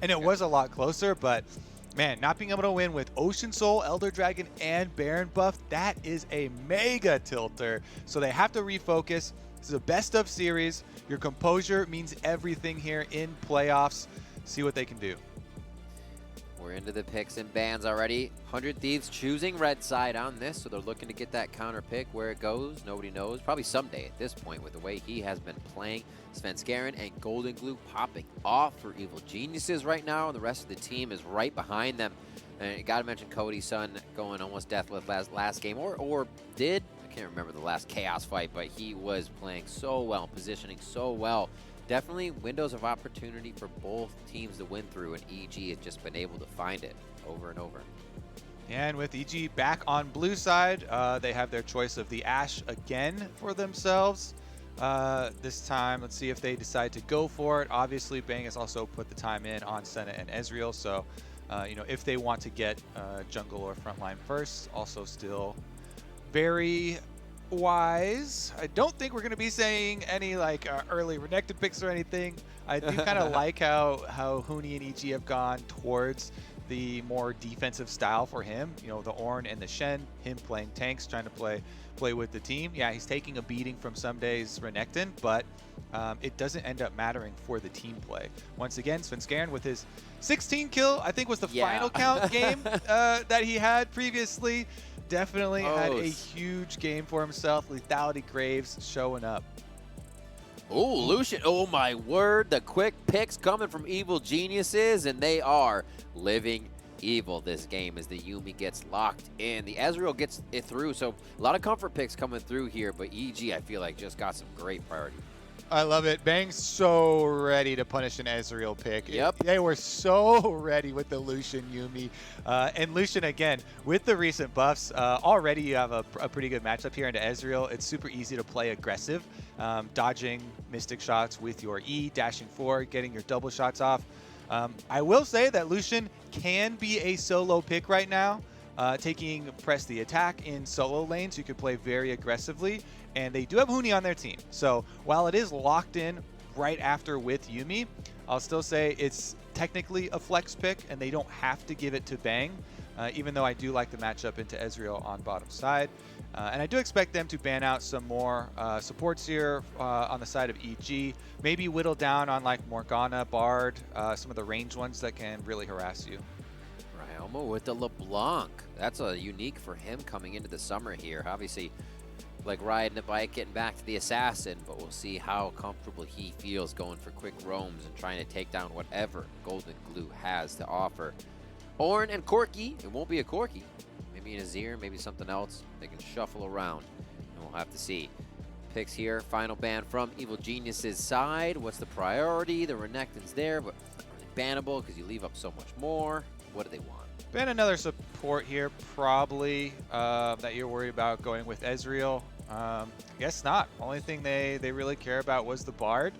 And it was a lot closer, but man, not being able to win with Ocean Soul, Elder Dragon, and Baron buff, that is a mega tilter. So they have to refocus. This is a best of series. Your composure means everything here in playoffs. See what they can do. We're into the picks and bans already. 100 Thieves choosing red side on this, so they're looking to get that counter pick. Where it goes, nobody knows. Probably someday at this point with the way he has been playing. Svenskeren and Golden Glue popping off for Evil Geniuses right now, and the rest of the team is right behind them. And you got to mention Cody's son going almost deathless last game, or did. I can't remember the last Chaos fight, but he was playing so well, positioning so well. Definitely windows of opportunity for both teams to win through, and EG has just been able to find it over and over. And with EG back on blue side, they have their choice of the Ashe again for themselves. This time, let's see if they decide to go for it. Obviously, Bang has also put the time in on Senna and Ezreal, so you know, if they want to get jungle or frontline first, also still very wise. I don't think we're going to be saying any like early Renekton picks or anything. I do kind of like how Huni and EG have gone towards the more defensive style for him. You know, the Ornn and the Shen, him playing tanks, trying to play with the team. Yeah, he's taking a beating from some days Renekton, but it doesn't end up mattering for the team play. Once again, Svenskeren with his 16 kill, I think was the final count game that he had previously. Definitely had a huge game for himself. Lethality Graves showing up. Oh, Lucian. Oh, my word. The quick picks coming from Evil Geniuses, and they are living evil this game as the Yuumi gets locked in. The Ezreal gets it through, so a lot of comfort picks coming through here, but EG, I feel like, just got some great priority. I love it. Bang's so ready to punish an Ezreal pick. Yep. They were so ready with the Lucian Yuumi. And Lucian, again, with the recent buffs, already you have a pretty good matchup here into Ezreal. It's super easy to play aggressive, dodging Mystic shots with your E, dashing forward, getting your double shots off. I will say that Lucian can be a solo pick right now. Taking press the attack in solo lanes, you can play very aggressively, and they do have Huni on their team. So while it is locked in right after with Yuumi, I'll still say it's technically a flex pick, and they don't have to give it to Bang, even though I do like the matchup into Ezreal on bottom side. And I do expect them to ban out some more supports here on the side of EG. Maybe whittle down on like Morgana, Bard, some of the ranged ones that can really harass you. Ryoma with the LeBlanc. That's a unique for him coming into the summer here. Obviously, like riding a bike, getting back to the assassin, but we'll see how comfortable he feels going for quick roams and trying to take down whatever Golden Glue has to offer. Ornn and Corki, it won't be a Corki. Maybe an Azir, maybe something else. They can shuffle around, and we'll have to see. Picks here, final ban from Evil Genius's side. What's the priority? The Renekton's there, but are they bannable because you leave up so much more? What do they want? Ban another support here, probably, that you're worried about going with Ezreal. Guess not. Only thing they really care about was the Bard.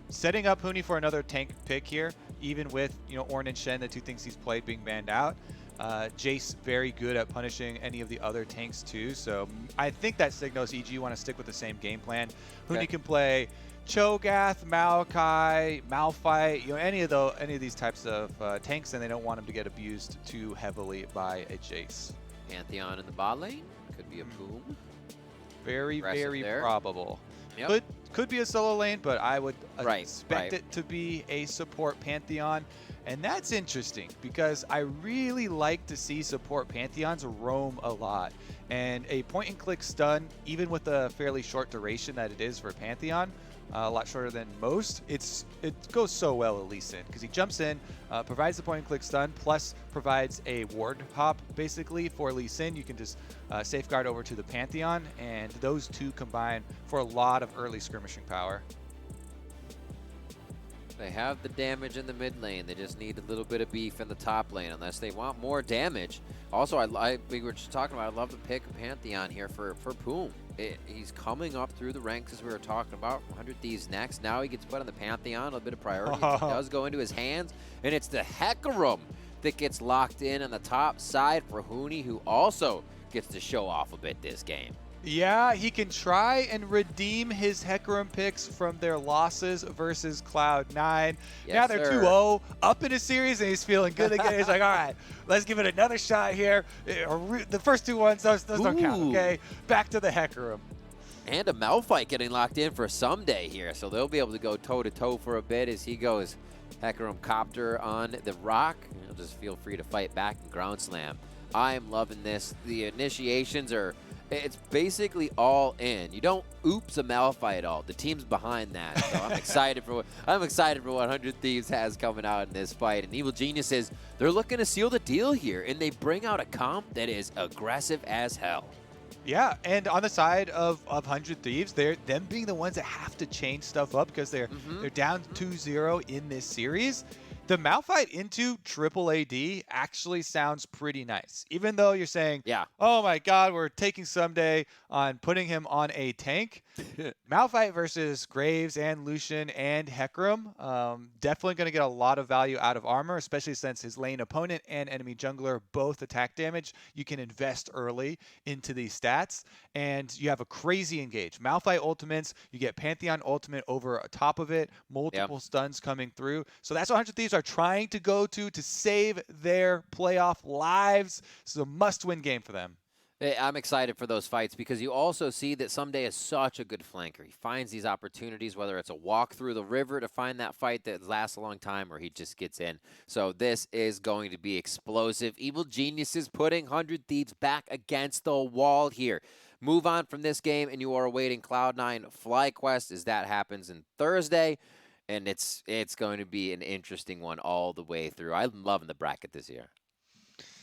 Setting up Huni for another tank pick here, even with, you know, Ornn and Shen, the two things he's played, being banned out. Jace very good at punishing any of the other tanks too, so I think that signals EG want to stick with the same game plan. Huni can play Cho'Gath, Maokai, Malphite, you know, any of these types of tanks, and they don't want him to get abused too heavily by a Jace. Pantheon in the bot lane, could be a boom. Very probable. Yep. Could be a solo lane, but I would expect it to be a support Pantheon. And that's interesting because I really like to see support Pantheons roam a lot. And a point-and-click stun, even with the fairly short duration that it is for Pantheon, a lot shorter than most, it goes so well with Lee Sin because he jumps in, provides the point-and-click stun, plus provides a ward hop basically for Lee Sin. You can just safeguard over to the Pantheon, and those two combine for a lot of early skirmishing power. They have the damage in the mid lane. They just need a little bit of beef in the top lane unless they want more damage. Also, we were just talking about, I love the pick of Pantheon here for Poom. He's coming up through the ranks as we were talking about. 100 Thieves next. Now he gets put on the Pantheon, a little bit of priority. It does go into his hands, and it's the Hecarim that gets locked in on the top side for Huni, who also gets to show off a bit this game. Yeah, he can try and redeem his Hecarim picks from their losses versus Cloud9. Now Yes, they're sir. 2-0 up in a series, and he's feeling good again. He's like, all right, let's give it another shot here. The first two ones, those don't count, Ooh. okay? Back to the Hecarim. And a Malphite getting locked in for someday here, so they'll be able to go toe-to-toe for a bit as he goes Hecarim Copter on the rock. He'll just feel free to fight back and ground slam. I am loving this. The initiations are, it's basically all in. You don't oops a Malphite at all. The team's behind that, so I'm excited for what 100 Thieves has coming out in this fight. And Evil Geniuses, they're looking to seal the deal here, and they bring out a comp that is aggressive as hell. Yeah, and on the side of 100 Thieves, they're them being the ones that have to change stuff up because they're down 2-0 in this series. The Malphite into triple AD actually sounds pretty nice, even though you're saying, Yeah. oh my God, we're taking someday on putting him on a tank. Malphite versus Graves and Lucian and Hecarim, definitely going to get a lot of value out of armor, especially since his lane opponent and enemy jungler both attack damage. You can invest early into these stats, and you have a crazy engage. Malphite ultimates, you get Pantheon ultimate over top of it, multiple stuns coming through. So that's what 100 Thieves are trying to go to save their playoff lives. This is a must-win game for them. I'm excited for those fights because you also see that Someday is such a good flanker. He finds these opportunities, whether it's a walk through the river to find that fight that lasts a long time or he just gets in. So this is going to be explosive. Evil Geniuses putting 100 Thieves back against the wall here. Move on from this game, and you are awaiting Cloud9 FlyQuest as that happens on Thursday. And it's going to be an interesting one all the way through. I'm loving the bracket this year.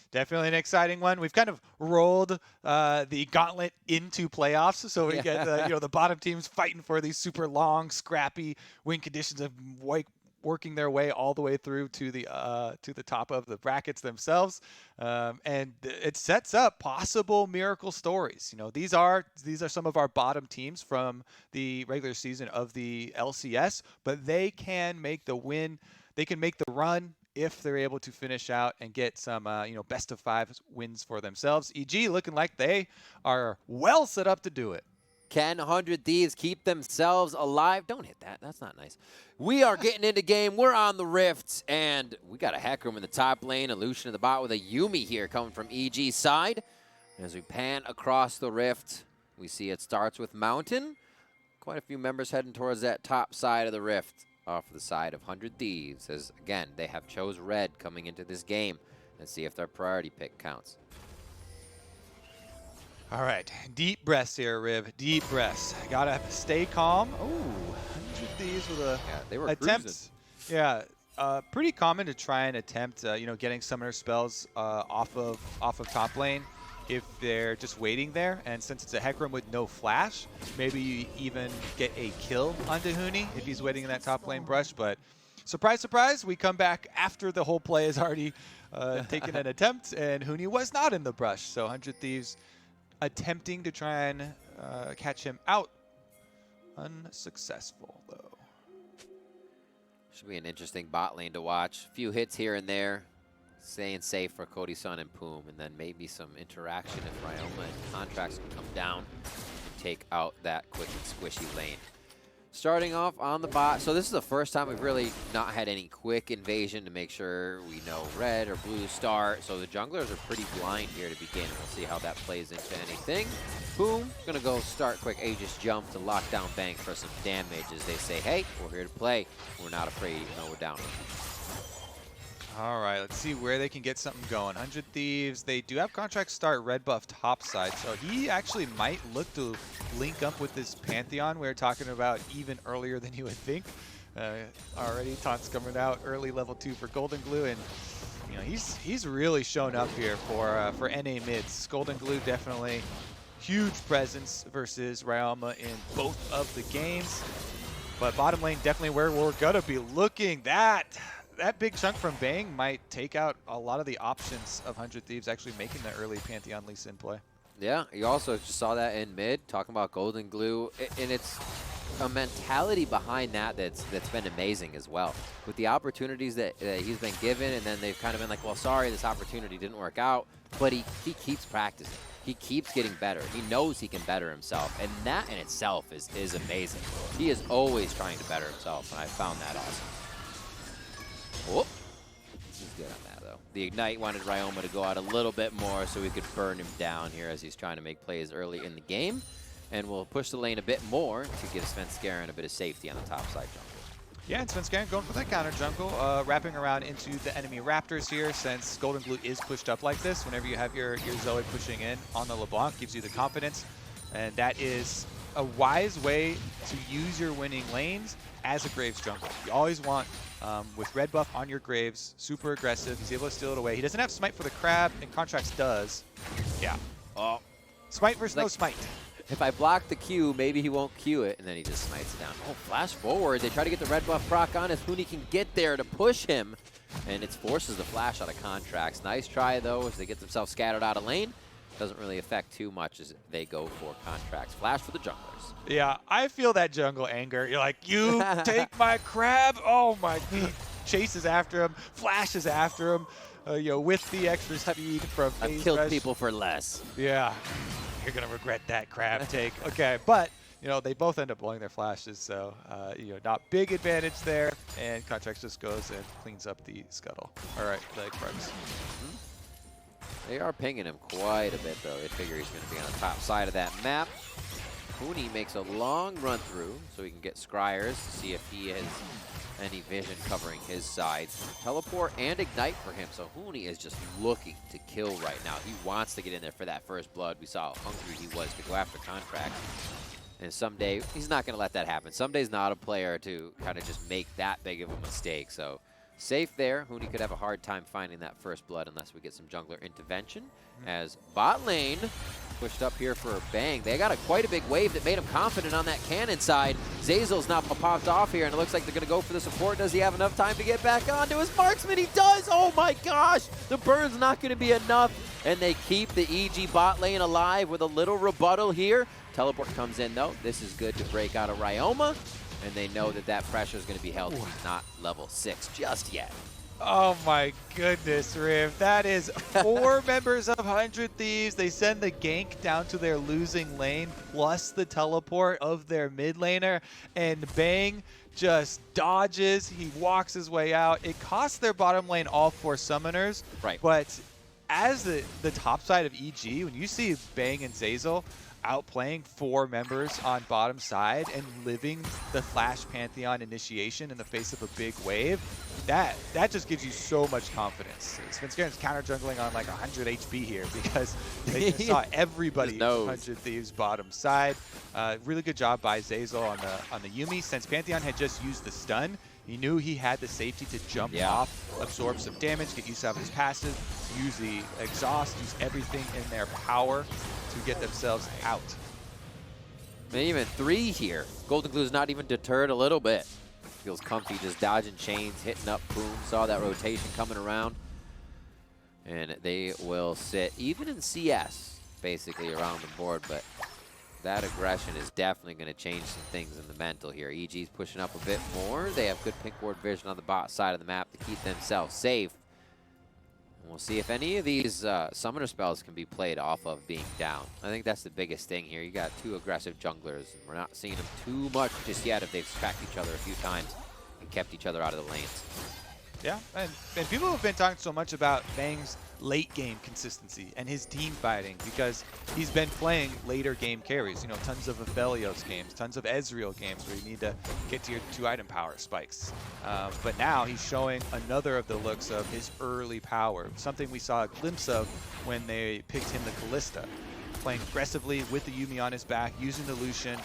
Definitely an exciting one. We've kind of rolled the gauntlet into playoffs, so we get the bottom teams fighting for these super long, scrappy win conditions of working their way all the way through to the top of the brackets themselves, and it sets up possible miracle stories. These are some of our bottom teams from the regular season of the LCS, but they can make the win. They can make the run if they're able to finish out and get some, best of 5 wins for themselves. EG looking like they are well set up to do it. Can 100 Thieves keep themselves alive? Don't hit that. That's not nice. We are getting into game. We're on the Rift, and we got a Hecarim in the top lane, a Lucian in the bot with a Yuumi here coming from EG's side. As we pan across the Rift, we see it starts with Mountain. Quite a few members heading towards that top side of the Rift. Off the side of 100 Thieves, as again, they have chose red coming into this game. Let's see if their priority pick counts. All right, deep breaths here, Riv. Deep breaths. Gotta stay calm. Oh, 100 Thieves with a they were attempt. cruising. Yeah, pretty common to try and attempt, getting summoner spells off of top lane if they're just waiting there. And since it's a Hecarim with no flash, maybe you even get a kill onto Huni if he's waiting in that top lane brush. But surprise, surprise, we come back after the whole play has already taken an attempt, and Huni was not in the brush. So 100 Thieves attempting to try and catch him out. Unsuccessful, though. Should be an interesting bot lane to watch. A few hits here and there. Staying safe for Cody Sun and Poom, and then maybe some interaction if Ryoma and Contracts can come down and take out that quick and squishy lane. Starting off on the bot, so this is the first time we've really not had any quick invasion to make sure we know red or blue start. So the junglers are pretty blind here to begin. We'll see how that plays into anything. Boom, gonna go start quick Aegis jump to lock down Bang for some damage as they say, hey, we're here to play. We're not afraid even though we're down. All right, let's see where they can get something going. 100 Thieves, they do have Contract start red buff top side, so he actually might look to link up with this Pantheon we were talking about even earlier than you would think. Already taunts coming out early level 2 for Golden Glue, and he's really shown up here for NA mids. Golden Glue definitely huge presence versus Ryoma in both of the games, but bottom lane definitely where we're gonna be looking. That big chunk from Bang might take out a lot of the options of 100 Thieves actually making the early Pantheon Lee Sin play. Yeah, you also just saw that in mid, talking about Golden Glue, and it's a mentality behind that's been amazing as well. With the opportunities that he's been given, and then they've kind of been like, well, sorry, this opportunity didn't work out, but he keeps practicing. he keeps getting better. He knows he can better himself, and that in itself is amazing. He is always trying to better himself, and I found that awesome. Whoop. He's good on that, though. The Ignite wanted Ryoma to go out a little bit more so we could burn him down here as he's trying to make plays early in the game. And we'll push the lane a bit more to give Svenskeren a bit of safety on the top side jungle. Yeah, and Svenskeren going for that counter jungle, wrapping around into the enemy Raptors here, since Golden Glue is pushed up like this. Whenever you have your Zoe pushing in on the LeBlanc, gives you the confidence, and that is a wise way to use your winning lanes as a Graves jungle. You always want, with red buff on your Graves, super aggressive. He's able to steal it away. He doesn't have smite for the crab, and Contracts does. Yeah. Oh. Smite versus no smite. If I block the Q, maybe he won't Q it, and then he just smites it down. Oh, flash forward. They try to get the red buff proc on as Huni can get there to push him, and it forces the flash out of Contracts. Nice try, though, as they get themselves scattered out of lane. Doesn't really affect too much as they go for Contracts. Flash for the junglers. Yeah, I feel that jungle anger. You're like, you take my crab. Oh, my. He chases after him, flashes after him, with the extra speed from I've killed people for less. Yeah. You're going to regret that crab take. Okay, but, they both end up blowing their flashes, so, not big advantage there, and Contracts just goes and cleans up the scuttle. All right, the Krugs. They are pinging him quite a bit, though. They figure he's going to be on the top side of that map. Huni makes a long run through so he can get Scryers to see if he has any vision covering his sides. Teleport and Ignite for him, so Huni is just looking to kill right now. He wants to get in there for that first blood. We saw how hungry he was to go after Contract. And someday, he's not going to let that happen. Someday's not a player to kind of just make that big of a mistake. So safe there. Huni could have a hard time finding that first blood unless we get some jungler intervention. As bot lane pushed up here for a bang. They got quite a big wave that made him confident on that cannon side. Zazel's now popped off here, and it looks like they're going to go for the support. Does he have enough time to get back onto his marksman? He does! Oh my gosh! The burn's not going to be enough, and they keep the EG bot lane alive with a little rebuttal here. Teleport comes in, though. This is good to break out of Ryoma, and they know that that pressure is going to be held. He's not level 6 just yet. Oh my goodness, Riv. That is 4 members of 100 Thieves. They send the gank down to their losing lane, plus the teleport of their mid laner, and Bang just dodges. He walks his way out. It costs their bottom lane all 4 summoners. Right. But as the top side of EG, when you see Bang and Zazel outplaying 4 members on bottom side and living the Flash Pantheon initiation in the face of a big wave, that just gives you so much confidence. Svenskeren's counter jungling on like 100 HP here because they just saw everybody 100 Thieves bottom side. Really good job by Zazel on the Yuumi. Since Pantheon had just used the stun, he knew he had the safety to jump off, absorb some damage, get used to his passive, use the exhaust, use everything in their power to get themselves out. And even 3 here. Golden Glue's not even deterred a little bit. Feels comfy just dodging chains, hitting up, boom. Saw that rotation coming around. And they will sit even in CS, basically around the board, but that aggression is definitely going to change some things in the mental here. EG's pushing up a bit more. They have good pink ward vision on the bot side of the map to keep themselves safe. And we'll see if any of these summoner spells can be played off of being down. I think that's the biggest thing here. You got 2 aggressive junglers, and we're not seeing them too much just yet if they've tracked each other a few times and kept each other out of the lanes. Yeah, and people have been talking so much about Bang's late game consistency and his team fighting because he's been playing later game carries. Tons of Aphelios games, tons of Ezreal games where you need to get to your 2 item power spikes. But now he's showing another of the looks of his early power, something we saw a glimpse of when they picked him the Kalista, playing aggressively with the Yuumi on his back, using the Lucian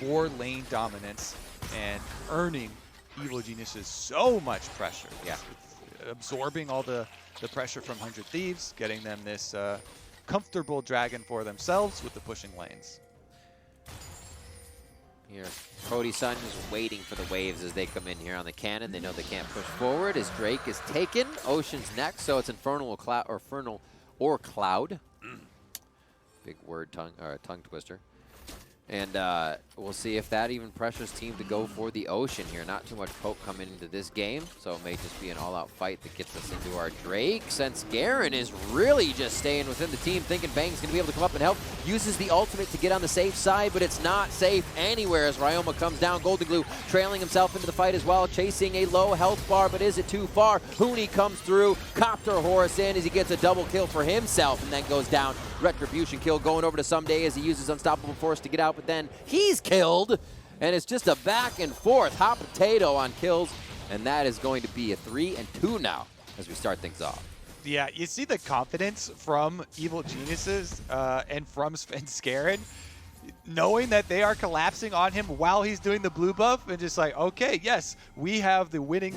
for lane dominance and earning Evil Geniuses so much pressure. Yeah, absorbing all the pressure from 100 Thieves, getting them this comfortable dragon for themselves with the pushing lanes. Here, Cody Sun is waiting for the waves as they come in here on the cannon. They know they can't push forward as Drake is taken. Ocean's next, so it's Infernal or Cloud. Big word, tongue twister. And we'll see if that even pressures team to go for the ocean here. Not too much poke coming into this game, so it may just be an all-out fight that gets us into our Drake. Since Garen is really just staying within the team, thinking Bang's going to be able to come up and help. Uses the ultimate to get on the safe side, but it's not safe anywhere as Ryoma comes down. Golden Glue trailing himself into the fight as well, chasing a low health bar, but is it too far? Huni comes through, Copter Horus in as he gets a double kill for himself and then goes down. Retribution kill going over to Someday as he uses Unstoppable Force to get out, but then he's killed, and it's just a back and forth hot potato on kills, and that is going to be a 3-2 now as we start things off. Yeah, you see the confidence from Evil Geniuses and from Svenskeren, knowing that they are collapsing on him while he's doing the blue buff, and just like, okay, yes, we have the winning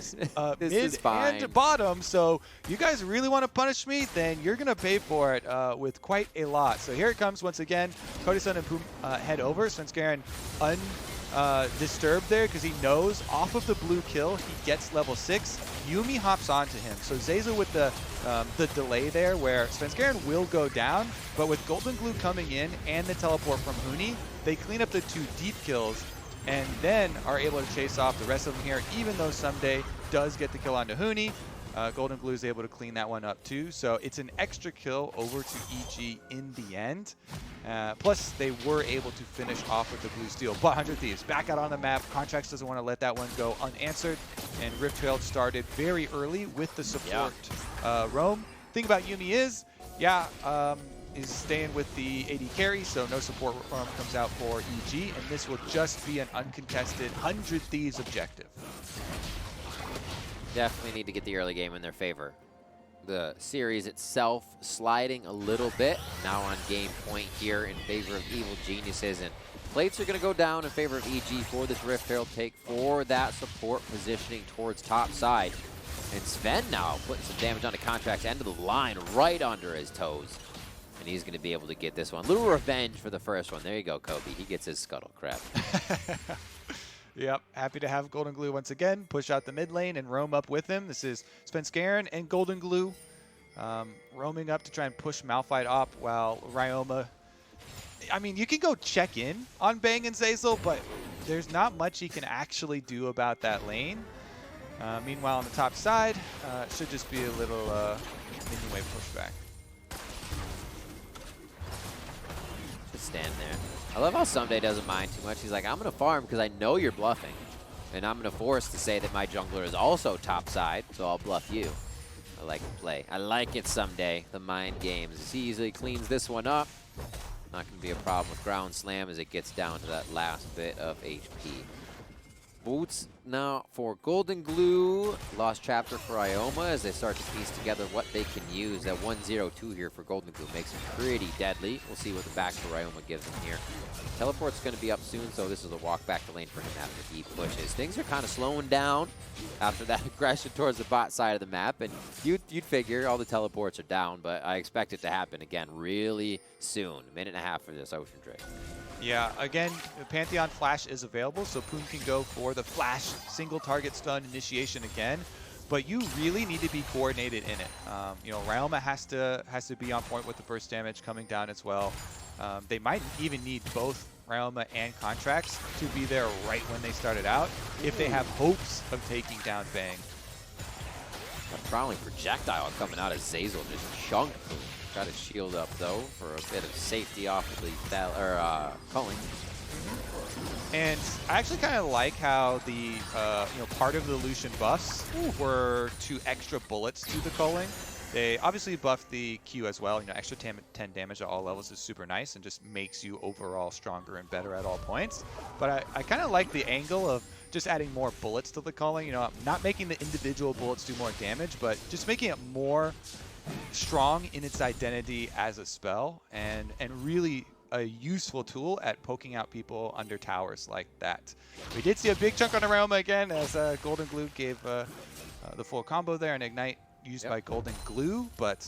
mid and bottom, so you guys really want to punish me, then you're going to pay for it with quite a lot. So here it comes once again. Kodisun and Poom head over. Svenskeren undisturbed there because he knows off of the blue kill, he gets level 6. Yuumi hops onto him. So Zeyzal with the delay there where Svenskeren will go down, but with Golden Glue coming in and the teleport from Huni, they clean up the 2 deep kills and then are able to chase off the rest of them here, even though Someday does get the kill onto Huni. Golden Glue is able to clean that one up too. So it's an extra kill over to EG in the end. Plus, they were able to finish off with the blue steal. But 100 Thieves back out on the map. Contracts doesn't want to let that one go unanswered. And Rift Trail started very early with the support roam. Thing about Yuumi is, is staying with the AD carry, so no support roam comes out for EG. And this will just be an uncontested 100 Thieves objective. Definitely need to get the early game in their favor. The series itself sliding a little bit, now on game point here in favor of Evil Geniuses, and plates are going to go down in favor of EG for this Rift Herald take for that support positioning towards top side. And Sven now putting some damage onto Contract's end of the line right under his toes. And he's going to be able to get this one. Little revenge for the first one. There you go, Kobe. He gets his scuttle crap. Yep, happy to have Golden Glue once again push out the mid lane and roam up with him. This is Svenskeren and Golden Glue roaming up to try and push Malphite up while Ryoma... I mean, you can go check in on Bang and Zeyzal, but there's not much he can actually do about that lane. Meanwhile, on the top side, should just be a little minion wave pushback. Just stand there. I love how Someday doesn't mind too much. He's like, I'm going to farm because I know you're bluffing. And I'm going to force to say that my jungler is also top side, so I'll bluff you. I like the play. I like it Someday, the mind games. He easily cleans this one up. Not going to be a problem with Ground Slam as it gets down to that last bit of HP. Boots now for Golden Glue. Lost chapter for Ioma as they start to piece together what they can use. That 1-0-2 here for Golden Glue makes him pretty deadly. We'll see what the back for Ioma gives him here. Teleport's going to be up soon, so this is a walk back to lane for him after he pushes. Things are kind of slowing down after that aggression towards the bot side of the map, and you'd figure all the teleports are down, but I expect it to happen again really soon. A minute and a half for this Ocean Drake. Yeah, again, the Pantheon Flash is available, so Poon can go for the Flash single target stun initiation again. But you really need to be coordinated in it. You know, Ryoma has to be on point with the burst damage coming down as well. They might even need both Ryoma and Contracts to be there right when they started out if they have hopes of taking down Bang. A prowling projectile coming out of Zeyzal just chunked Poon. Try to shield up though for a bit of safety off of the culling. And I actually kind of like how the you know, part of the Lucian buffs were 2 extra bullets to the culling. They obviously buffed the Q as well. You know, extra 10 damage at all levels is super nice and just makes you overall stronger and better at all points. But I kind of like the angle of just adding more bullets to the culling. You know, not making the individual bullets do more damage, but just making it more strong in its identity as a spell and really a useful tool at poking out people under towers like that. We did see a big chunk on Aroma again as Golden Glue gave the full combo there and Ignite used by Golden Glue, but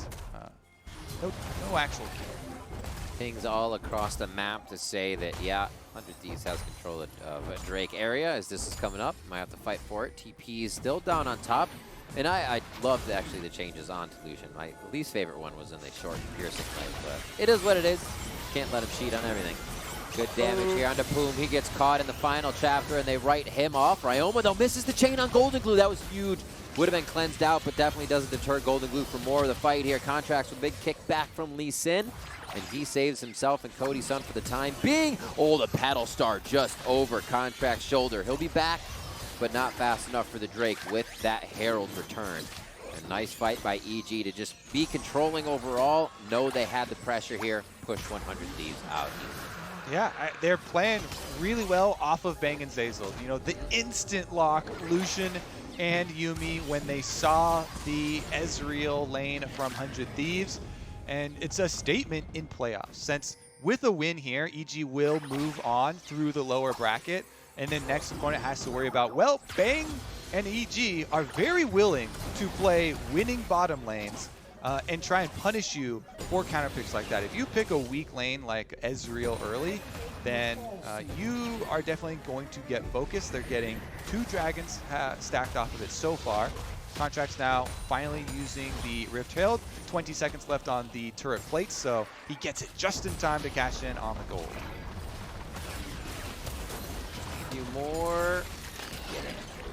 no actual kill. Things all across the map to say that, yeah, 100 Thieves has control of a Drake area as this is coming up. Might have to fight for it. TP is still down on top. And I loved actually the changes on to Lucian. My least favorite one was in the short piercing play, but it is what it is. Can't let him cheat on everything. Good damage here onto Poom. He gets caught in the final chapter, and they write him off. Ryoma, though, misses the chain on Golden Glue. That was huge. Would have been cleansed out, but definitely doesn't deter Golden Glue from more of the fight here. Contracts with a big kick back from Lee Sin, and he saves himself and Cody Sun for the time being. Oh, the paddle star just over Contract's shoulder. He'll be back, but not fast enough for the Drake with that Herald return. A nice fight by EG to just be controlling overall. Know they had the pressure here. Push 100 Thieves out. Yeah, they're playing really well off of Bang and Zeyzal. You know, the instant lock, Lucian and Yuumi when they saw the Ezreal lane from 100 Thieves. And it's a statement in playoffs, since with a win here, EG will move on through the lower bracket. And then next opponent has to worry about, well, Bang and EG are very willing to play winning bottom lanes and try and punish you for counter picks like that. If you pick a weak lane like Ezreal early, then you are definitely going to get focused. They're getting 2 dragons stacked off of it so far. Contracts now finally using the Rift Herald. 20 seconds left on the turret plates, so he gets it just in time to cash in on the gold. A few more.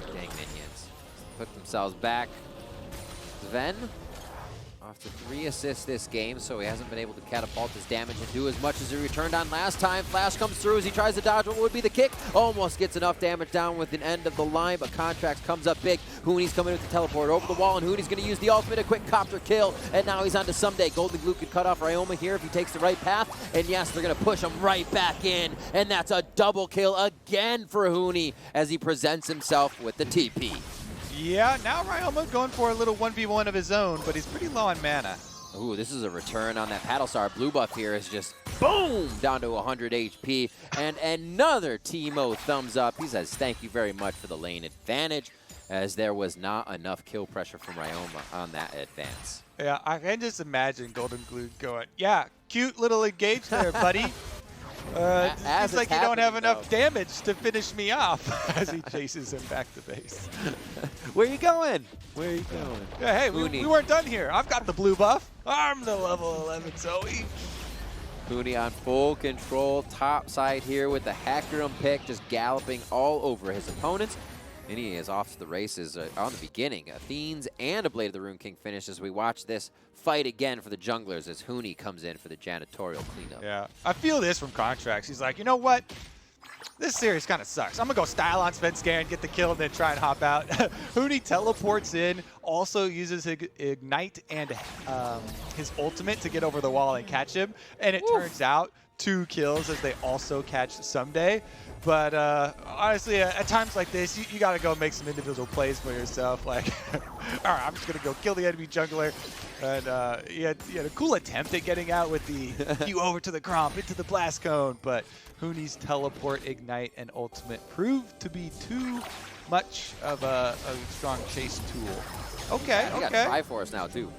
Dang minions. Put themselves back. Sven off to 3 assists this game, so he hasn't been able to catapult his damage and do as much as he returned on last time. Flash comes through as he tries to dodge what would be the kick. Almost gets enough damage down with an end of the line, but Contracts comes up big. Hooney's coming with the teleport over the wall, and Hooney's going to use the ultimate, a quick copter kill, and now he's on to Someday. Golden Glue could cut off Ryoma here if he takes the right path, and yes, they're going to push him right back in, and that's a double kill again for Hooney as he presents himself with the TP. Yeah, now Ryoma going for a little 1v1 of his own, but he's pretty low on mana. Ooh, this is a return on that paddle star. Blue buff here is just boom down to 100 HP. And another Teemo thumbs up. He says thank you very much for the lane advantage, as there was not enough kill pressure from Ryoma on that advance. Yeah, I can just imagine Golden Glue going, yeah, cute little engage there, buddy. It's like you don't have enough damage to finish me off as he chases him back to base. Where you going? Where you going? Yeah, hey, we weren't done here. I've got the blue buff. I'm the level 11 Zoe. Hooney on full control, top side here with the Hackram pick, just galloping all over his opponents. And he is off to the races on the beginning. Athenes and a Blade of the Rune King finish as we watch this fight again for the junglers as Hooney comes in for the janitorial cleanup. Yeah, I feel this from Contracts. He's like, you know what? This series kind of sucks. I'm going to go style on Svenskar and get the kill and then try and hop out. Hooney teleports in, also uses his Ignite and his ultimate to get over the wall and catch him. And it turns out 2 kills as they also catch Someday. But honestly, at times like this, you got to go make some individual plays for yourself. Like, all right, I'm just going to go kill the enemy jungler. And he had a cool attempt at getting out with the Q over to the Gromp, into the Blast Cone. But Hooney's teleport, Ignite, and ultimate proved to be too much of a strong chase tool. Okay, He got Triforce now, too.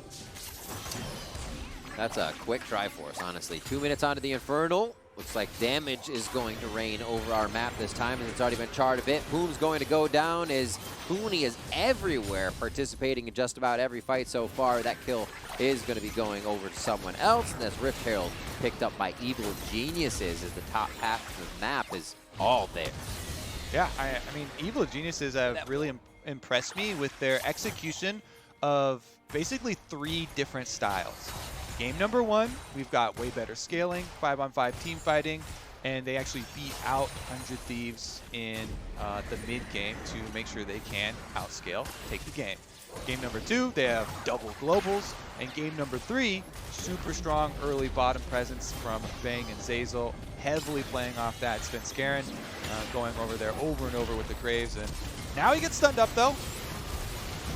That's a quick Triforce, honestly. 2 minutes onto the Infernal. Looks like damage is going to reign over our map this time, and it's already been charred a bit. Boom's going to go down as Hooney is everywhere, participating in just about every fight so far. That kill is going to be going over to someone else, and this Rift Herald picked up by Evil Geniuses as the top half of the map is all there. Yeah, I mean, Evil Geniuses have really impressed me with their execution of basically 3 different styles. Game number 1, we've got way better scaling, 5-on-5 team fighting, and they actually beat out 100 Thieves in the mid game to make sure they can outscale, take the game. Game number 2, they have double globals, and game number 3, super strong early bottom presence from Bang and Zeyzal, heavily playing off that. Svenskar going over there over and over with the Graves, and now he gets stunned up though.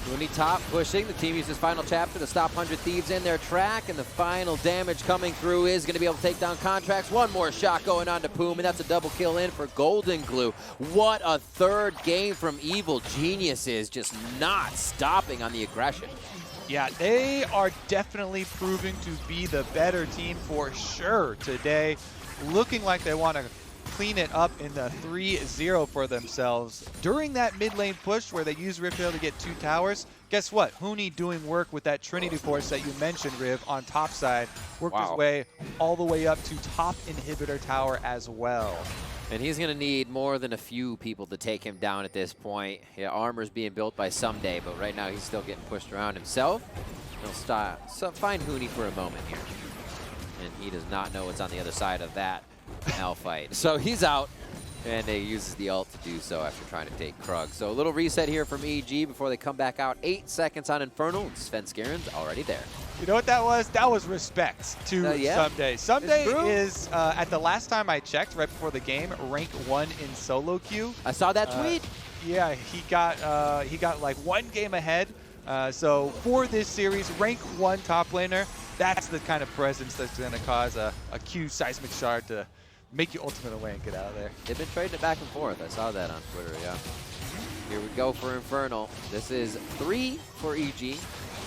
Hooney top pushing. The team uses final chapter to stop 100 Thieves in their track, and the final damage coming through is going to be able to take down Contracts. One more shot going on to Poom, and that's a double kill in for Golden Glue. What a third game from Evil Geniuses, just not stopping on the aggression. Yeah, they are definitely proving to be the better team for sure today. Looking like they want to clean it up in the 3-0 for themselves. During that mid lane push where they use Rift Herald to get 2 towers, guess what? Huni doing work with that Trinity Force that you mentioned, Riv, on top side. Worked his way all the way up to top inhibitor tower as well. And he's going to need more than a few people to take him down at this point. Yeah, armor's being built by Someday, but right now he's still getting pushed around himself. He'll find Huni for a moment here. And he does not know what's on the other side of that fight. So he's out, and he uses the ult to do so after trying to take Krug. So a little reset here from EG before they come back out. 8 seconds on Infernal, and Svenskaren's already there. You know what that was? That was respect to Someday. Someday is, at the last time I checked, right before the game, rank 1 in solo queue. I saw that tweet. Yeah, he got like 1 game ahead. So for this series, rank 1 top laner, that's the kind of presence that's going to cause a Q seismic shard to make you ultimate away and get out of there. They've been trading it back and forth. I saw that on Twitter, yeah. Here we go for Infernal. This is 3 for EG.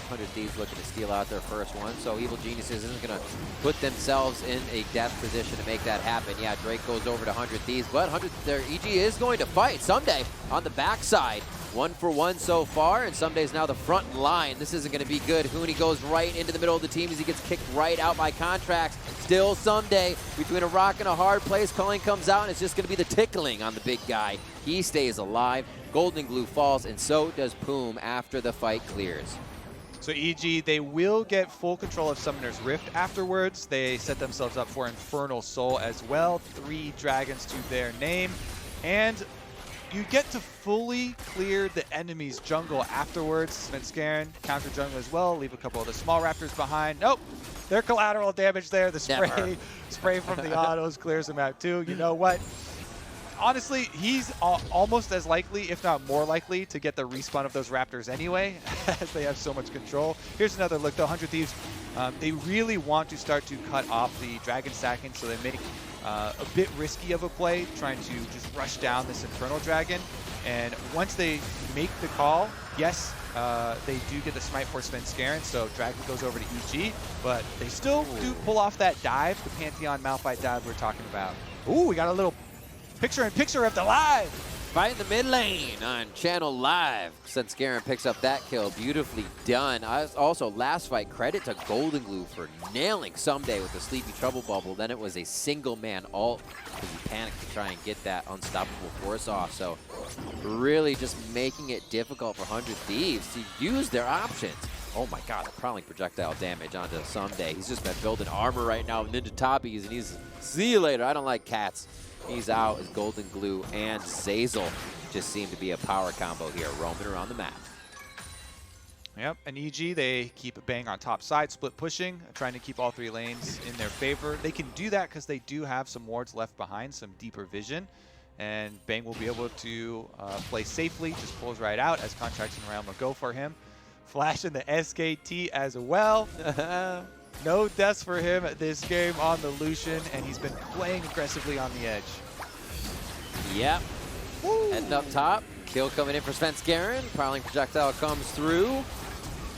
100 Thieves looking to steal out their first one, so Evil Geniuses isn't going to put themselves in a death position to make that happen. Yeah, Drake goes over to 100 Thieves, but EG is going to fight Someday on the backside. 1 for 1 so far, and Someday's now the front line. This isn't going to be good. Huni goes right into the middle of the team as he gets kicked right out by Contracts. Still Someday between a rock and a hard place. Culling comes out, and it's just going to be the tickling on the big guy. He stays alive. Golden Glue falls, and so does Poom after the fight clears. So EG, they will get full control of Summoner's Rift afterwards. They set themselves up for Infernal Soul as well. 3 dragons to their name. And you get to fully clear the enemy's jungle afterwards. Svenskaren counter jungle as well. Leave a couple of the small raptors behind. Nope. They're collateral damage there. The spray from the autos clears them out too. You know what? Honestly, he's almost as likely, if not more likely, to get the respawn of those Raptors anyway, as they have so much control. Here's another look, though. 100 Thieves, they really want to start to cut off the Dragon stacking, so they make a bit risky of a play, trying to just rush down this Infernal Dragon. And once they make the call, yes, they do get the smite for Svenskaren, so Dragon goes over to EG, but they still do pull off that dive, the Pantheon Malphite dive we're talking about. Ooh, we got a little picture-in-picture of the live. Fight in the mid lane on Channel Live. Svenskaren picks up that kill. Beautifully done. Also, last fight, credit to Golden Glue for nailing Someday with the Sleepy Trouble Bubble. Then it was a single-man ult because he panicked to try and get that unstoppable force off. So really just making it difficult for 100 Thieves to use their options. Oh my god, the prowling projectile damage onto Someday. He's just been building armor right now with Ninja Toppies, and he's, see you later. I don't like cats. He's out as Golden Glue and Zazel just seem to be a power combo here, roaming around the map. Yep, and EG, they keep a bang on top side, split pushing, trying to keep all 3 lanes in their favor. They can do that because they do have some wards left behind, some deeper vision. And Bang will be able to play safely, just pulls right out as Contracts and Realm will go for him. Flash in the SKT as well. No deaths for him this game on the Lucian, and he's been playing aggressively on the edge. Yep. Woo. Heading up top. Kill coming in for Svenskaren. Prowling projectile comes through.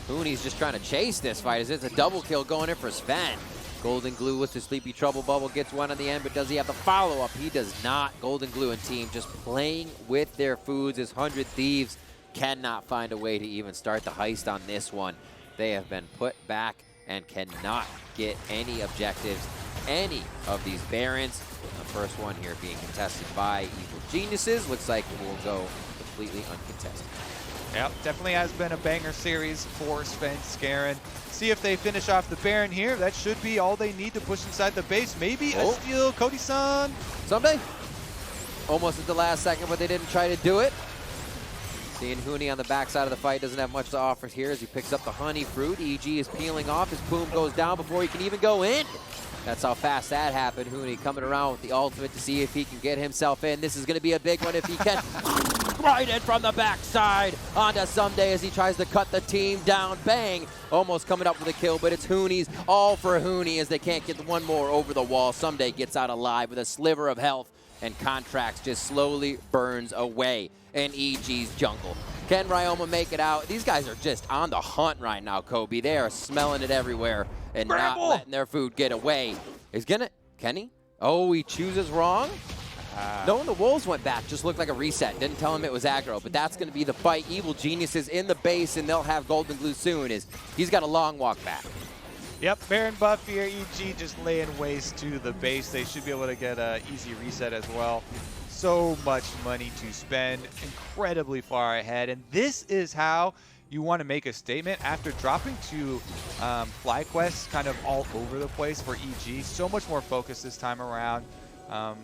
Huni's just trying to chase this fight as it's a double kill going in for Sven. Golden Glue with the Sleepy Trouble Bubble gets one on the end, but does he have the follow-up? He does not. Golden Glue and team just playing with their foods as 100 Thieves cannot find a way to even start the heist on this one. They have been put back and cannot get any objectives, any of these Barons. The first one here being contested by Evil Geniuses. Looks like it will go completely uncontested. Yep, definitely has been a banger series for Svenskaren. See if they finish off the Baron here. That should be all they need to push inside the base. Maybe a steal, Cody-san. Someday. Almost at the last second, but they didn't try to do it. Seeing Huni on the backside of the fight doesn't have much to offer here as he picks up the honey fruit. EG is peeling off. His Poom goes down before he can even go in. That's how fast that happened. Huni coming around with the ultimate to see if he can get himself in. This is going to be a big one if he can. Right in from the backside onto Someday as he tries to cut the team down. Bang! Almost coming up with a kill, but it's Huni's. All for Huni as they can't get one more over the wall. Someday gets out alive with a sliver of health, and Contracts just slowly burns away in EG's jungle. Can Ryoma make it out? These guys are just on the hunt right now, Kobe. They are smelling it everywhere and not letting their food get away. Can he? Oh, he chooses wrong? Knowing the Wolves went back just looked like a reset. Didn't tell him it was aggro, but that's going to be the fight. Evil Geniuses in the base, and they'll have Golden Glue soon. He's got a long walk back. Yep, Baron buff here. EG just laying waste to the base. They should be able to get an easy reset as well. So much money to spend, incredibly far ahead. And this is how you want to make a statement after dropping to FlyQuest kind of all over the place for EG. So much more focus this time around.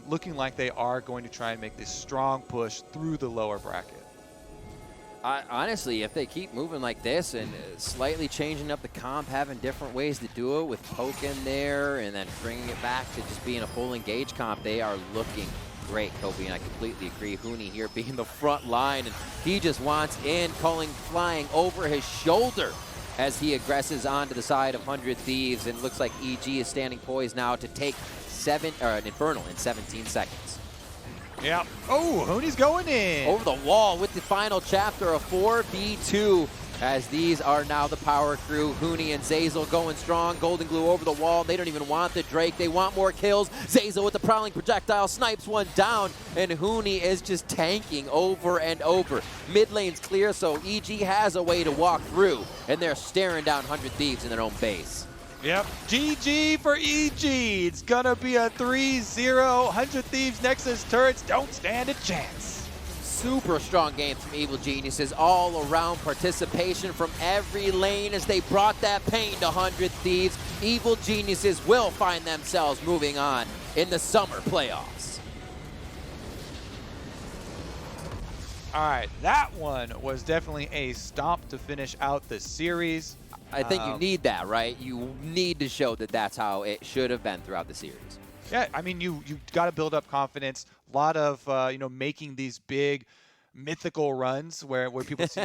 Looking like they are going to try and make this strong push through the lower bracket. Honestly, if they keep moving like this and slightly changing up the comp, having different ways to do it with poke in there and then bringing it back to just being a full engage comp, they are looking great, Kobe, and I completely agree. Hooney here being the front line, and he just wants in, flying over his shoulder as he aggresses onto the side of 100 Thieves, and it looks like EG is standing poised now to take an Infernal in 17 seconds. Yeah. Oh, Hooney's going in. Over the wall with the final chapter of 4v2, as these are now the power crew. Hooney and Zazel going strong. Golden Glue over the wall. They don't even want the Drake. They want more kills. Zazel with the prowling projectile snipes one down, and Hooney is just tanking over and over. Mid lane's clear, so EG has a way to walk through, and they're staring down 100 Thieves in their own base. Yep, GG for EG. It's gonna be a 3-0. 100 Thieves Nexus turrets don't stand a chance. Super strong game from Evil Geniuses. All around participation from every lane as they brought that pain to 100 Thieves. Evil Geniuses will find themselves moving on in the summer playoffs. All right, that one was definitely a stomp to finish out the series. I think you need that, right? You need to show that that's how it should have been throughout the series. Yeah, I mean, you got to build up confidence. A lot of making these big mythical runs where people see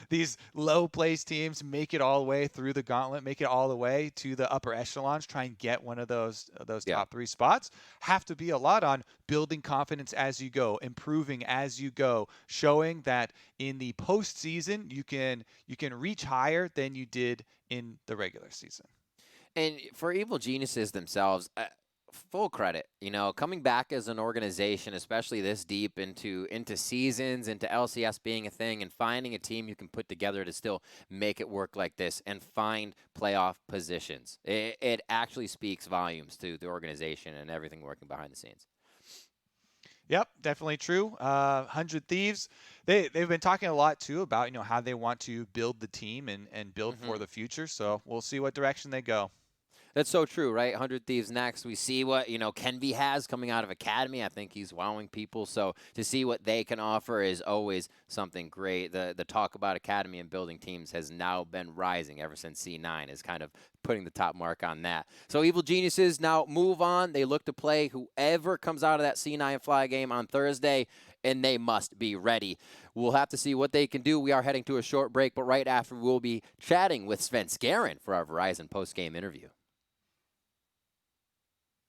these low place teams make it all the way through the gauntlet, make it all the way to the upper echelons, try and get one of those top 3 spots. Have to be a lot on building confidence as you go, improving as you go, showing that in the postseason you can reach higher than you did in the regular season. And for Evil Geniuses themselves, full credit, coming back as an organization, especially this deep into seasons, into LCS being a thing, and finding a team you can put together to still make it work like this and find playoff positions. It actually speaks volumes to the organization and everything working behind the scenes. Yep, definitely true. 100 Thieves, they've been talking a lot too about how they want to build the team and build for the future. So we'll see what direction they go. That's so true, right? 100 Thieves next. We see what, Kenby has coming out of Academy. I think he's wowing people. So to see what they can offer is always something great. The talk about Academy and building teams has now been rising ever since C9 is kind of putting the top mark on that. So Evil Geniuses now move on. They look to play whoever comes out of that C9 fly game on Thursday, and they must be ready. We'll have to see what they can do. We are heading to a short break, but right after we'll be chatting with Sven Skaren for our Verizon post-game interview.